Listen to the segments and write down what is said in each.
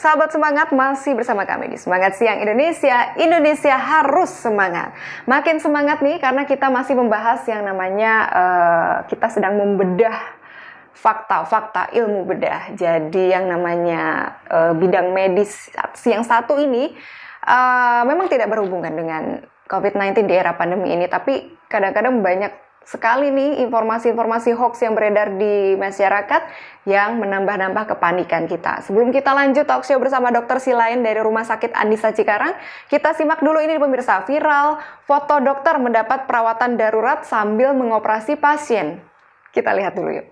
Sahabat semangat, masih bersama kami di Semangat Siang Indonesia. Indonesia harus semangat. Makin semangat nih karena kita masih membahas yang namanya kita sedang membedah fakta-fakta ilmu bedah. Jadi yang namanya bidang medis yang satu ini memang tidak berhubungan dengan COVID-19 di era pandemi ini, tapi kadang-kadang banyak sekali nih informasi-informasi hoax yang beredar di masyarakat yang menambah-nambah kepanikan kita. Sebelum kita lanjut talk show bersama Dr. Silain dari Rumah Sakit Anissa Cikarang, kita simak dulu ini pemirsa, viral foto dokter mendapat perawatan darurat sambil mengoperasi pasien. Kita lihat dulu yuk.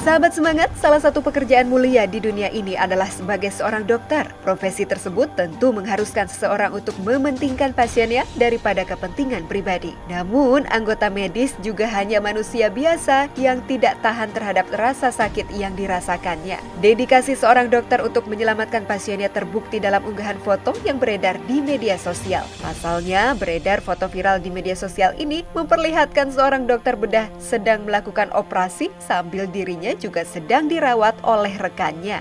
Sahabat semangat, salah satu pekerjaan mulia di dunia ini adalah sebagai seorang dokter. Profesi tersebut tentu mengharuskan seseorang untuk mementingkan pasiennya daripada kepentingan pribadi. Namun, anggota medis juga hanya manusia biasa yang tidak tahan terhadap rasa sakit yang dirasakannya. Dedikasi seorang dokter untuk menyelamatkan pasiennya terbukti dalam unggahan foto yang beredar di media sosial. Pasalnya, beredar foto viral di media sosial ini memperlihatkan seorang dokter bedah sedang melakukan operasi sambil dirinya juga sedang dirawat oleh rekannya.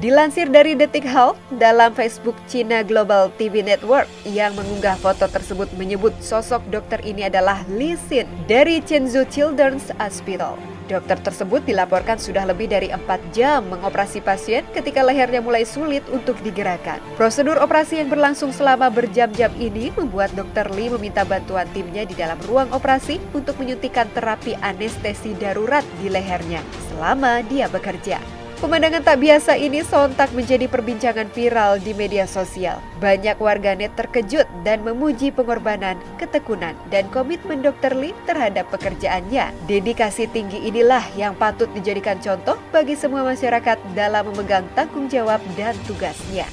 Dilansir dari Detik Health, dalam Facebook China Global TV Network yang mengunggah foto tersebut menyebut sosok dokter ini adalah Li Xin dari Chenzhou Children's Hospital. Dokter tersebut dilaporkan sudah lebih dari 4 jam mengoperasi pasien ketika lehernya mulai sulit untuk digerakkan. Prosedur operasi yang berlangsung selama berjam-jam ini membuat Dr. Li meminta bantuan timnya di dalam ruang operasi untuk menyuntikkan terapi anestesi darurat di lehernya selama dia bekerja. Pemandangan tak biasa ini sontak menjadi perbincangan viral di media sosial. Banyak warganet terkejut dan memuji pengorbanan, ketekunan, dan komitmen Dr. Li terhadap pekerjaannya. Dedikasi tinggi inilah yang patut dijadikan contoh bagi semua masyarakat dalam memegang tanggung jawab dan tugasnya.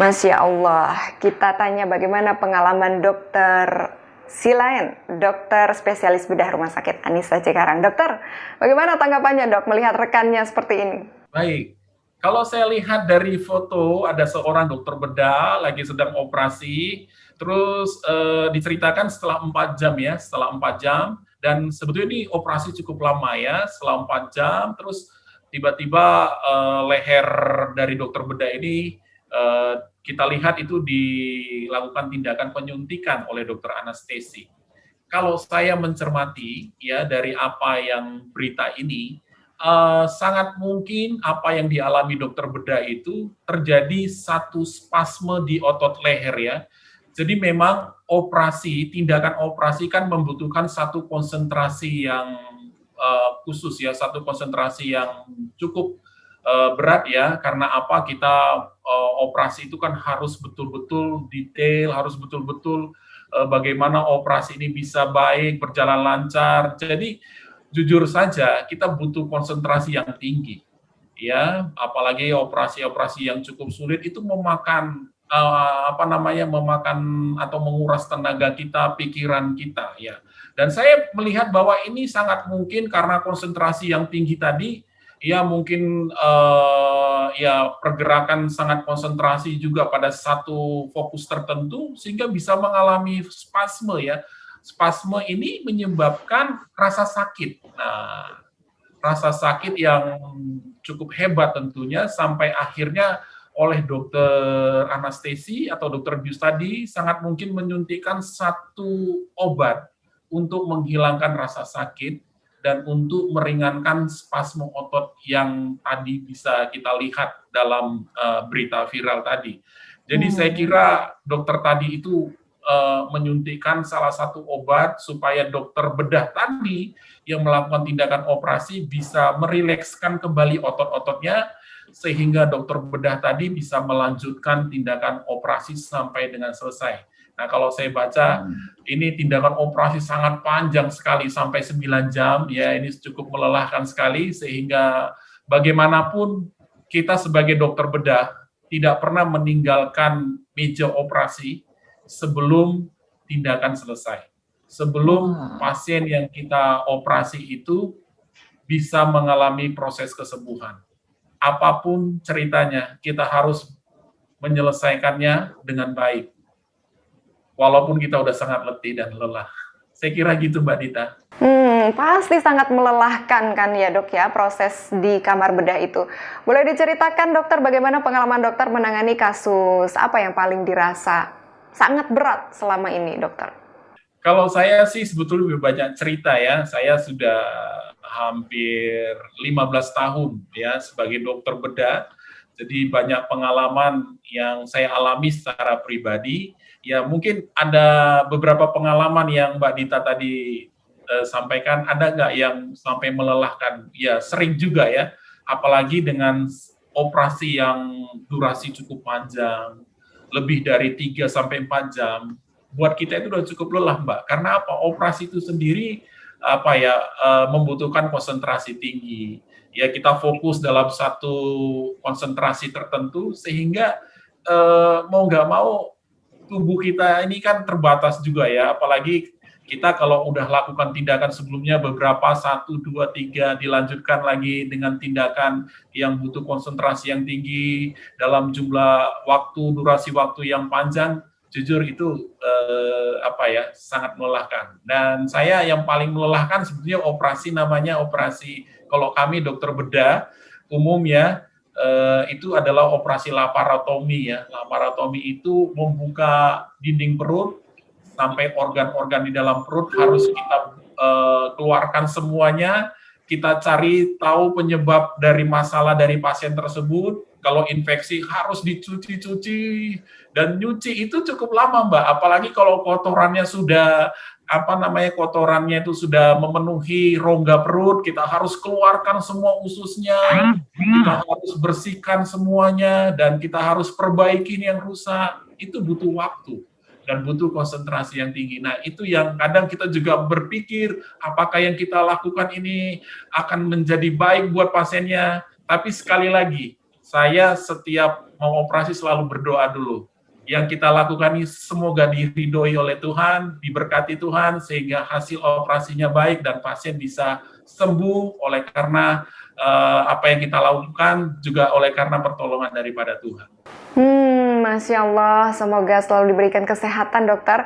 Masya Allah, kita tanya bagaimana pengalaman Dr. Silain, dokter spesialis bedah Rumah Sakit Anissa Cikarang. Dokter, bagaimana tanggapannya dok melihat rekannya seperti ini? Baik, kalau saya lihat dari foto ada seorang dokter bedah lagi sedang operasi, terus diceritakan setelah 4 jam ya, setelah 4 jam, dan sebetulnya ini operasi cukup lama ya, setelah 4 jam, terus tiba-tiba leher dari dokter bedah ini kita lihat itu dilakukan tindakan penyuntikan oleh dokter anestesi. Kalau saya mencermati ya dari apa yang berita ini, sangat mungkin apa yang dialami dokter bedah itu terjadi satu spasme di otot leher ya. Jadi memang tindakan operasi kan membutuhkan satu konsentrasi yang khusus ya, satu konsentrasi yang cukup berat ya, karena apa kita operasi itu kan harus betul-betul detail, harus betul-betul bagaimana operasi ini bisa baik, berjalan lancar. Jadi jujur saja kita butuh konsentrasi yang tinggi, ya, apalagi operasi-operasi yang cukup sulit itu memakan memakan atau menguras tenaga kita, pikiran kita, ya. Dan saya melihat bahwa ini sangat mungkin karena konsentrasi yang tinggi tadi. Ya mungkin pergerakan sangat konsentrasi juga pada satu fokus tertentu sehingga bisa mengalami spasme ya. Spasme ini menyebabkan rasa sakit. Nah, rasa sakit yang cukup hebat tentunya sampai akhirnya oleh dokter anestesi atau dokter bius tadi sangat mungkin menyuntikkan satu obat untuk menghilangkan rasa sakit dan untuk meringankan spasme otot yang tadi bisa kita lihat dalam berita viral tadi. Jadi saya kira dokter tadi itu menyuntikkan salah satu obat supaya dokter bedah tadi yang melakukan tindakan operasi bisa merilekskan kembali otot-ototnya sehingga dokter bedah tadi bisa melanjutkan tindakan operasi sampai dengan selesai. Nah, kalau saya baca, ini tindakan operasi sangat panjang sekali, sampai 9 jam, ya ini cukup melelahkan sekali, sehingga bagaimanapun kita sebagai dokter bedah tidak pernah meninggalkan meja operasi sebelum tindakan selesai. Sebelum pasien yang kita operasi itu bisa mengalami proses kesembuhan. Apapun ceritanya, kita harus menyelesaikannya dengan baik. Walaupun kita udah sangat letih dan lelah. Saya kira gitu Mbak Dita. Pasti sangat melelahkan kan ya dok ya proses di kamar bedah itu. Boleh diceritakan dokter bagaimana pengalaman dokter menangani kasus apa yang paling dirasa sangat berat selama ini dokter? Kalau saya sih sebetulnya lebih banyak cerita ya. Saya sudah hampir 15 tahun ya sebagai dokter bedah. Jadi banyak pengalaman yang saya alami secara pribadi. Ya mungkin ada beberapa pengalaman yang Mbak Dita tadi sampaikan, ada nggak yang sampai melelahkan? Ya sering juga ya, apalagi dengan operasi yang durasi cukup panjang, lebih dari 3 sampai 4 jam. Buat kita itu udah cukup lelah, Mbak. Karena apa? Operasi itu sendiri membutuhkan konsentrasi tinggi. Ya kita fokus dalam satu konsentrasi tertentu sehingga mau nggak mau tubuh kita ini kan terbatas juga ya. Apalagi kita kalau udah lakukan tindakan sebelumnya beberapa 1, 2, 3 dilanjutkan lagi dengan tindakan yang butuh konsentrasi yang tinggi dalam jumlah waktu, durasi waktu yang panjang, jujur itu sangat melelahkan. Dan saya yang paling melelahkan sebetulnya operasi namanya operasi, kalau kami dokter bedah umum ya, itu adalah operasi laparotomi ya. Laparotomi itu membuka dinding perut sampai organ-organ di dalam perut harus kita keluarkan semuanya. Kita cari tahu penyebab dari masalah dari pasien tersebut. Kalau infeksi harus dicuci-cuci dan nyuci itu cukup lama Mbak. Apalagi kalau kotorannya sudah kotorannya itu sudah memenuhi rongga perut, kita harus keluarkan semua ususnya, kita harus bersihkan semuanya dan kita harus perbaiki yang rusak. Itu butuh waktu dan butuh konsentrasi yang tinggi. Nah, itu yang kadang kita juga berpikir, apakah yang kita lakukan ini akan menjadi baik buat pasiennya. Tapi sekali lagi, saya setiap mau operasi selalu berdoa dulu. Yang kita lakukan ini semoga diridhoi oleh Tuhan, diberkati Tuhan, sehingga hasil operasinya baik dan pasien bisa sembuh oleh karena apa yang kita lakukan, juga oleh karena pertolongan daripada Tuhan. Masya Allah, semoga selalu diberikan kesehatan dokter.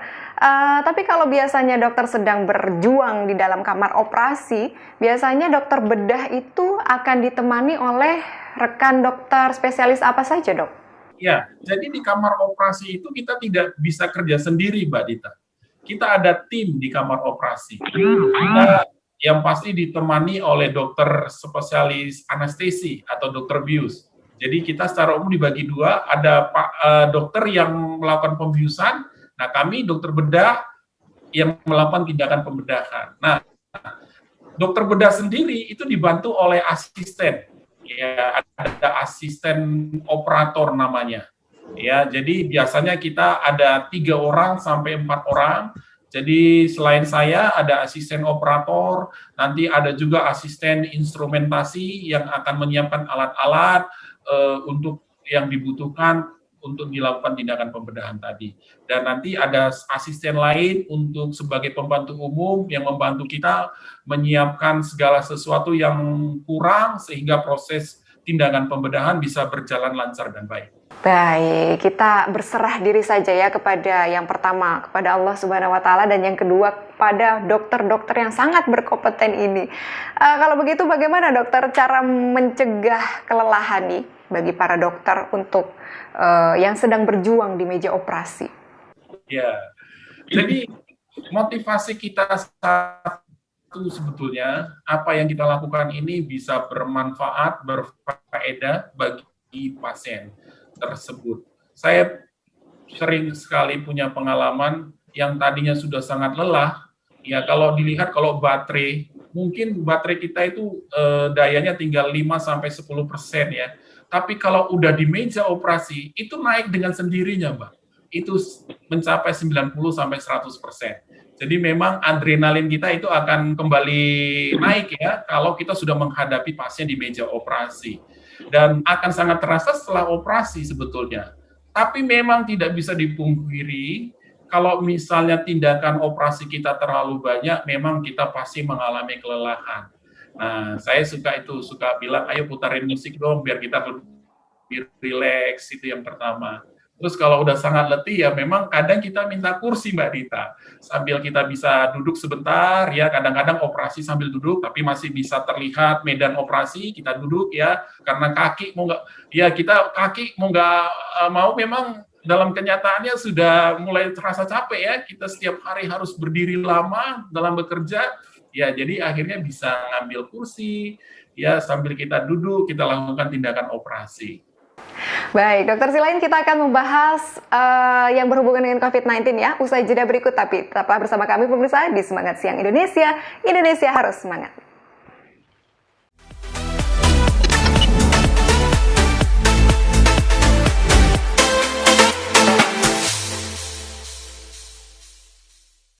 Tapi kalau biasanya dokter sedang berjuang di dalam kamar operasi, biasanya dokter bedah itu akan ditemani oleh rekan dokter spesialis apa saja dok? Ya, jadi di kamar operasi itu kita tidak bisa kerja sendiri Mbak Dita. Kita ada tim di kamar operasi. Kita yang pasti ditemani oleh dokter spesialis anestesi atau dokter bius. Jadi kita secara umum dibagi dua, ada dokter yang melakukan pembiusan, nah kami dokter bedah yang melakukan tindakan pembedahan. Nah, dokter bedah sendiri itu dibantu oleh asisten, ya ada asisten operator namanya. Ya, jadi biasanya kita ada 3 orang sampai 4 orang. Jadi selain saya ada asisten operator, nanti ada juga asisten instrumentasi yang akan menyiapkan alat-alat untuk yang dibutuhkan untuk dilakukan tindakan pembedahan tadi. Dan nanti ada asisten lain untuk sebagai pembantu umum yang membantu kita menyiapkan segala sesuatu yang kurang sehingga proses tindakan pembedahan bisa berjalan lancar dan baik. Baik, kita berserah diri saja ya kepada yang pertama, kepada Allah Subhanahu wa Ta'ala, dan yang kedua kepada dokter-dokter yang sangat berkompeten ini. Kalau begitu bagaimana dokter cara mencegah kelelahan nih bagi para dokter untuk yang sedang berjuang di meja operasi? Ya, jadi motivasi kita satu sebetulnya, apa yang kita lakukan ini bisa bermanfaat, berfaedah bagi pasien tersebut. Saya sering sekali punya pengalaman yang tadinya sudah sangat lelah, ya kalau dilihat kalau baterai, mungkin baterai kita itu dayanya tinggal 5-10% ya, tapi kalau udah di meja operasi, itu naik dengan sendirinya, Mbak. Itu mencapai 90-100%. Jadi memang adrenalin kita itu akan kembali naik ya, kalau kita sudah menghadapi pasien di meja operasi. Dan akan sangat terasa setelah operasi sebetulnya. Tapi memang tidak bisa dipungkiri, kalau misalnya tindakan operasi kita terlalu banyak, memang kita pasti mengalami kelelahan. Nah, saya suka bilang, ayo putarin musik dong, biar kita lebih rileks, itu yang pertama. Terus kalau udah sangat letih ya memang kadang kita minta kursi Mbak Dita. Sambil kita bisa duduk sebentar ya, kadang-kadang operasi sambil duduk tapi masih bisa terlihat medan operasi, kita duduk ya karena kaki mau nggak ya kita kaki mau nggak mau memang dalam kenyataannya sudah mulai terasa capek ya, kita setiap hari harus berdiri lama dalam bekerja, ya jadi akhirnya bisa ngambil kursi, ya sambil kita duduk, kita lakukan tindakan operasi. Baik, Dokter Silain, kita akan membahas yang berhubungan dengan COVID-19 ya, usai jeda berikut, tapi tetaplah bersama kami pemirsa di Semangat Siang Indonesia, Indonesia harus semangat.